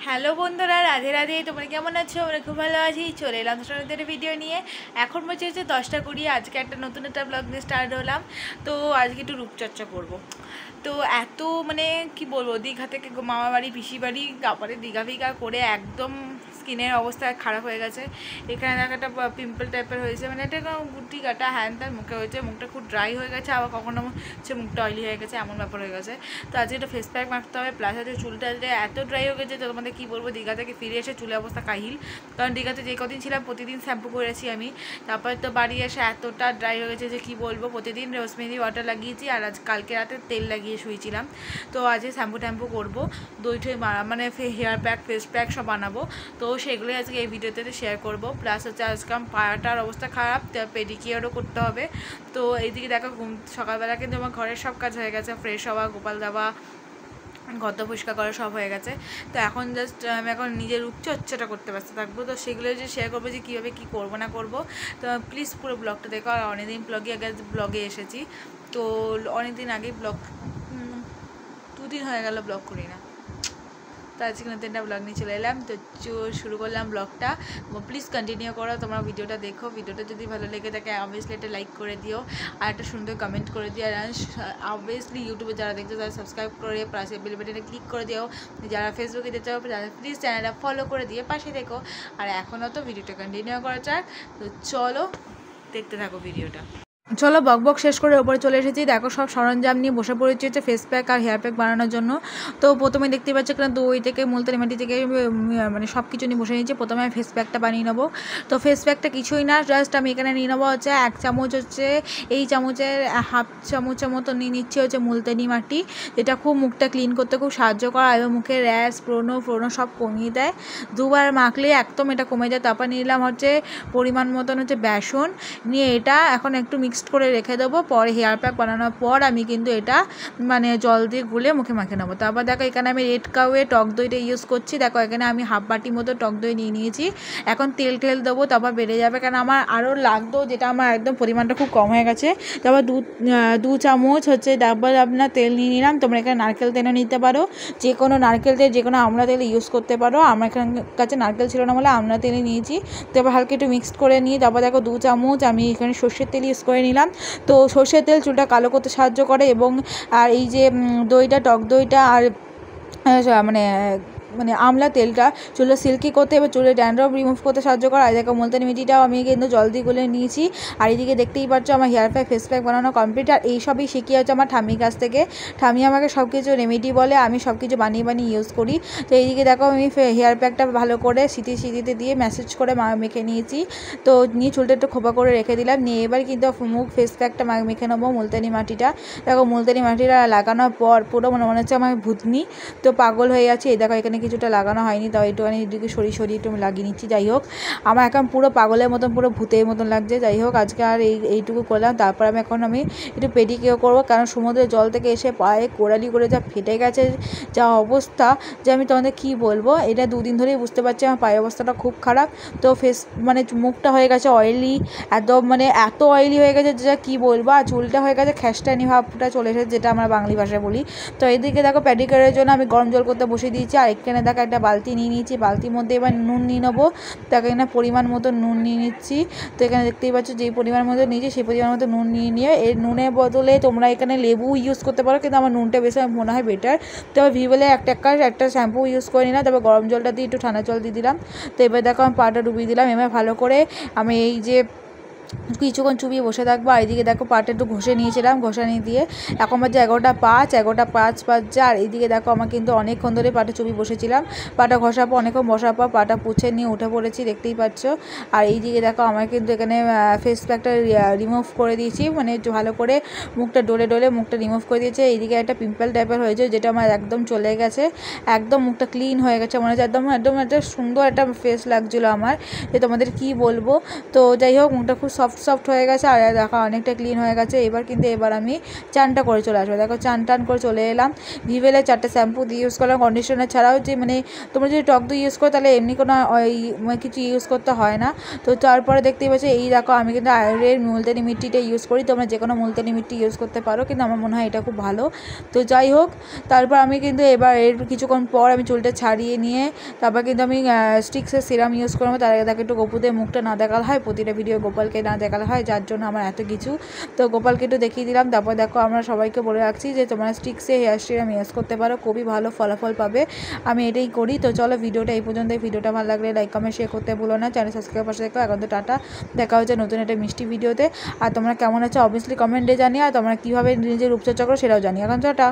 Hello বন্ধুরা, রাধে রাধে। তোমরা কেমন আছো? আমরা খুব ভালো আছি। চলে এলাম তোমাদের ভিডিও নিয়ে। এখন বলছে 10টা 20। আজকে নতুন একটা ব্লগ দিয়ে স্টার্ট হলাম। তো আজকে একটু রূপচর্চা করব। তো এত কি বলবো, দীঘা থেকে মামা বাড়ি পিসি বাড়ি তারপরে দীঘা ফিঘা করে একদম স্কিনের অবস্থা খারাপ হয়ে গেছে। এখানে দেখো একটা পিম্পল টাইপের হয়েছে, একটা গুটি কাটা হ্যান ত্যান মুখে হয়েছে। মুখটা খুব ড্রাই হয়ে গেছে, আবার কখনো হচ্ছে মুখটা অয়েলি হয়ে গেছে, এমন ব্যাপার হয়ে গেছে। তো আজকে একটা ফেস প্যাক মাখতে হবে, প্লাস আছে চুলটা এত ড্রাই হয়ে গেছে। তো তোমাদের কী বলবো, দীঘা থেকে ফিরে এসে চুলের অবস্থা কাহিল। কারণ দীঘাতে যে কদিন ছিলাম প্রতিদিন শ্যাম্পু করেছি আমি। তারপরে তো বাড়ি এসে এতটা ড্রাই হয়ে গেছে যে কী বলবো। প্রতিদিন রোজমেরি ওয়াটার লাগিয়েছি, আর আজ কালকে রাতে তেল লাগিয়ে শুয়েছিলাম। তো আজকে শ্যাম্পু ট্যাম্পু করবো, দই ঠই হেয়ার প্যাক ফেস প্যাক সব বানাবো। তো সেগুলোই আজকে এই ভিডিওতে শেয়ার করবো। প্লাস হচ্ছে আজকে আমার পাটার অবস্থা খারাপ, পেডিকিওরও করতে হবে। তো এইদিকে দেখো সকালবেলা কিন্তু আমার ঘরের সব কাজ হয়ে গেছে, ফ্রেশ হওয়া, গোপাল দেওয়া, ঘর পরিষ্কার করা সব হয়ে গেছে। তো এখন জাস্ট আমি এখন নিজের রূপচর্চাটা করতে ব্যস্ত থাকবো। তো সেগুলো যে শেয়ার করবো যে কীভাবে কী করবো না করবো। তো প্লিজ পুরো ব্লগটা দেখো। আর অনেকদিন ব্লগে এসেছি, তো অনেকদিন আগেই ব্লগ 2 দিন হয়ে গেল ব্লগ করি না। তো আজকে নতুন একটা ব্লগ নিয়ে চলে এলাম। তো শুরু করলাম ব্লগটা। প্লিজ কন্টিনিউ করো, তোমরা ভিডিওটা দেখো। ভিডিওটা যদি ভালো লেগে থাকে অবভিয়াসলি একটা লাইক করে দিও, আর একটা সুন্দর কমেন্ট করে দিও। আর অবভিয়াসলি ইউটিউবে যারা দেখছো তারা সাবস্ক্রাইব করে পাশে বেল বাটনে ক্লিক করে দিও। যারা ফেসবুকে দেখতে পারো তারা প্লিজ চ্যানেলটা ফলো করে দিয়ে পাশে দেখো। আর এখনও তো ভিডিওটা কন্টিনিউ করা যাক। তো চলো দেখতে থাকো ভিডিওটা। চলো বক শেষ করে ওপরে চলে এসেছি। দেখো সব সরঞ্জাম নিয়ে বসে পড়েছি হচ্ছে ফেস প্যাক আর হেয়ার প্যাক বানানোর জন্য। তো প্রথমে দেখতে পাচ্ছি এখানে দই থেকে মুলতানি মাটি থেকে সব কিছু নিয়ে বসে নিয়েছি। প্রথমে আমি ফেস প্যাকটা বানিয়ে নেবো। তো ফেস প্যাকটা কিছুই না, জাস্ট আমি এখানে নিয়ে নেবো হচ্ছে 1 চামচ হচ্ছে, এই চামচের হাফ চামচের মতো নিয়ে নিচ্ছি হচ্ছে মুলতানি মাটি, যেটা খুব মুখটা ক্লিন করতে খুব সাহায্য করে এবং মুখের র্যাশ ব্রণ সব কমিয়ে দেয়। 2বার মাখলে একদম এটা কমে যায়। তারপর নিলাম হচ্ছে পরিমাণ মতন হচ্ছে বেসন, নিয়ে এটা এখন একটু মিক্সড করে রেখে দেবো। পরে হেয়ার প্যাক বানানোর পর আমি কিন্তু এটা জল দিয়ে গুলে মুখে মাখে নেবো। তারপর দেখো এখানে আমি রেড কাউয়ে টক দইটা ইউজ করছি। দেখো এখানে আমি হাফ বাটি মতো টক দই নিয়ে নিয়েছি। এখন তেল দেবো, তারপর বেড়ে যাবে, কারণ আমার আরও লাগতো, যেটা আমার একদম পরিমাণটা খুব কম হয়ে গেছে। তারপর 2 চামচ হচ্ছে ডাবল আপনার তেল নিয়ে নিলাম। তোমরা এখানে নারকেল তেলও নিতে পারো, যে কোনো নারকেল তেল, যে কোনো আমড়া তেল ইউজ করতে পারো। আমার এখানে কাছে নারকেল ছিল না বলে আমড়া তেলই নিয়েছি। তারপর হালকা একটু মিক্সড করে নিয়ে তারপর দেখো 2 চামচ আমি এখানে সর্ষের তেল ইউজ করে নিলাম। তো সর্ষের তেল চুলটা কালো করতে সাহায্য করে, এবং আর এই যে দইটা, টক দইটা আর আমলা তেলটা চুলে সিল্কি করতে এবং চুলের ড্যান্ড্রফ রিমুভ করতে সাহায্য করে। আর দেখো মুলতানি মিটিটাও আমি কিন্তু জল দিয়ে গুলে নিয়েছি। আর এইদিকে দেখতেই পাচ্ছ আমার হেয়ার প্যাক ফেস প্যাক বানানো কমপ্লিট। আর এইসবই শিখিয়ে হচ্ছে আমার ঠাম্মির কাছ থেকে। ঠাম্মি আমাকে সব কিছু রেমেডি বলে, আমি সব কিছু বানিয়ে ইউজ করি। তো এইদিকে দেখো আমি হেয়ার প্যাকটা ভালো করে সিটিতে দিয়ে ম্যাসেজ করে মেখে নিয়েছি। তো নিয়ে চুলটা একটু খোপা করে রেখে দিলাম। নিয়ে এবার কিন্তু মুখ ফেস প্যাকটা মেখে নেবো মুলতানি মাটিটা। দেখো মুলতানি মাটিটা লাগানোর পর পুরো মনে হচ্ছে আমার ভূতনি, তো পাগল হয়ে যাচ্ছে। এই দেখো এখানে কিছুটা লাগানো হয়নি, তাও একটুখানি এদিকে সরিয়ে একটু লাগিয়ে নিচ্ছি। যাই হোক, আমার এখন পুরো পাগলের মতন, পুরো ভূতের মতন লাগছে। যাই হোক, আজকে আর এইটুকু করলাম। তারপর আমি একটু পেডিকিওর করবো, কারণ সমুদ্রের জল থেকে এসে পায়ে কোড়ালি করে যা ফেটে গেছে, যা অবস্থা যে আমি তোমাদের কী বলবো। এটা 2 দিন ধরেই বুঝতে পারছি আমার পায়ের অবস্থাটা খুব খারাপ। তো ফেস মুখটা হয়ে গেছে অয়েলি, একদম এত অয়েলি হয়ে গেছে যা কী বলবো। আর চুলটা হয়ে গেছে খ্যাসটানি ভাবটা চলে এসেছে, যেটা আমরা বাঙালি ভাষায় বলি। তো এইদিকে দেখো পেডিকিওরের জন্য আমি গরম জল করতে বসিয়ে দিয়েছি। আর এখানে দেখো একটা বালতি নিয়ে নিয়েছি, বালতির মধ্যে এবার নুন নিয়ে নেবো। তাকে এখানে পরিমাণ মতো নুন নিয়ে নিচ্ছি। তো এখানে দেখতেই পাচ্ছ যেই পরিমাণ মতো নিয়েছি সেই পরিমাণ মতো নুন নিয়ে এর নুনের বদলে তোমরা এখানে লেবু ইউজ করতে পারো, কিন্তু আমার নুনটা বেশি মনে হয় বেটার। তো ভিভেলে একটা শ্যাম্পু ইউজ করে নিলাম। তারপর গরম জলটা দিয়ে একটু ঠান্ডা জল দিয়ে দিলাম। তো এবার দেখো আমি পাটা ডুবিয়ে দিলাম। এবার ভালো করে আমি এই যে কিছুক্ষণ চুবিয়ে বসে থাকবো। আর এইদিকে দেখো পাটা একটু ঘষে নিয়েছিলাম, ঘষানি দিয়ে এখন বাজে 11টা 5 বাজছে। আর এইদিকে দেখো আমার কিন্তু অনেকক্ষণ ধরে পাটা চুবিয়ে বসেছিলাম। পাটা ঘষার পর অনেকক্ষণ বসার পর পাটা পুছে নিয়ে উঠে পড়েছি, দেখতেই পাচ্ছ। আর এইদিকে দেখো আমার কিন্তু এখানে ফেস প্যাকটা রিমুভ করে দিয়েছি, ভালো করে মুখটা ডলে মুখটা রিমুভ করে দিয়েছে। এইদিকে একটা পিম্পল টাইপের হয়েছে, যেটা আমার একদম চলে গেছে, একদম মুখটা ক্লিন হয়ে গেছে। মনে হচ্ছে একদম একটা সুন্দর একটা ফেস লাগছিলো আমার, যে তোমাদের কী বলবো। তো যাই হোক, মুখটা খুব সফট হয়ে গেছে আর দেখো অনেকটা ক্লিন হয়ে গেছে। এবার আমি চানটা করে চলে আসবো। দেখো চান করে চলে এলাম। ভিভেলে 4টে শ্যাম্পু দিয়ে ইউজ করলাম, কন্ডিশনার ছাড়াও। যে মানে তোমরা যদি টক দই ইউজ করো তাহলে এমনি কোনো কিছু ইউজ করতে হয় না। তো তারপরে দেখতেই পাচ্ছি এই দেখো আমি কিন্তু আয়ুরের মুলতানি মিট্টিটা ইউজ করি। তোমরা যে কোনো মুলতানি মিট্টি ইউজ করতে পারো, কিন্তু আমার মনে হয় এটা খুব ভালো। তো যাই হোক, তারপর আমি কিন্তু এবার এর কিছুক্ষণ পর আমি চুলটা ছাড়িয়ে নিয়ে তারপর কিন্তু আমি স্টিক্সের সিরাম ইউজ করবো। তার আগে তাকে একটু গোপুদের মুখটা না দেখালে হয়, প্রতিটা ভিডিও গোপালকে না দেখালে হয়, যার জন্য আমার এত কিছু। তো গোপালকে একটু দেখিয়ে দিলাম। তারপর দেখো আমরা সবাইকে বলে রাখছি যে তোমরা স্টিক্সে হেয়ার সিরাম ইউজ করতে পারো, খুবই ভালো ফলাফল পাবে। আমি এটাই করি। তো চলো ভিডিওটা এই পর্যন্ত। ভিডিওটা ভালো লাগলে লাইক কমেন্ট শেয়ার করতে ভুলো না, চ্যানেল সাবস্ক্রাইব পাশে দেখো। এখন তো টাটা, দেখা হচ্ছে নতুন একটা মিষ্টি ভিডিওতে। আর তোমরা কেমন আছো অবভিয়াসলি কমেন্টে জানিয়ে, আর তোমরা কীভাবে নিজের রূপচর্চা করো সেটাও জানিয়ে। এখন টাটা।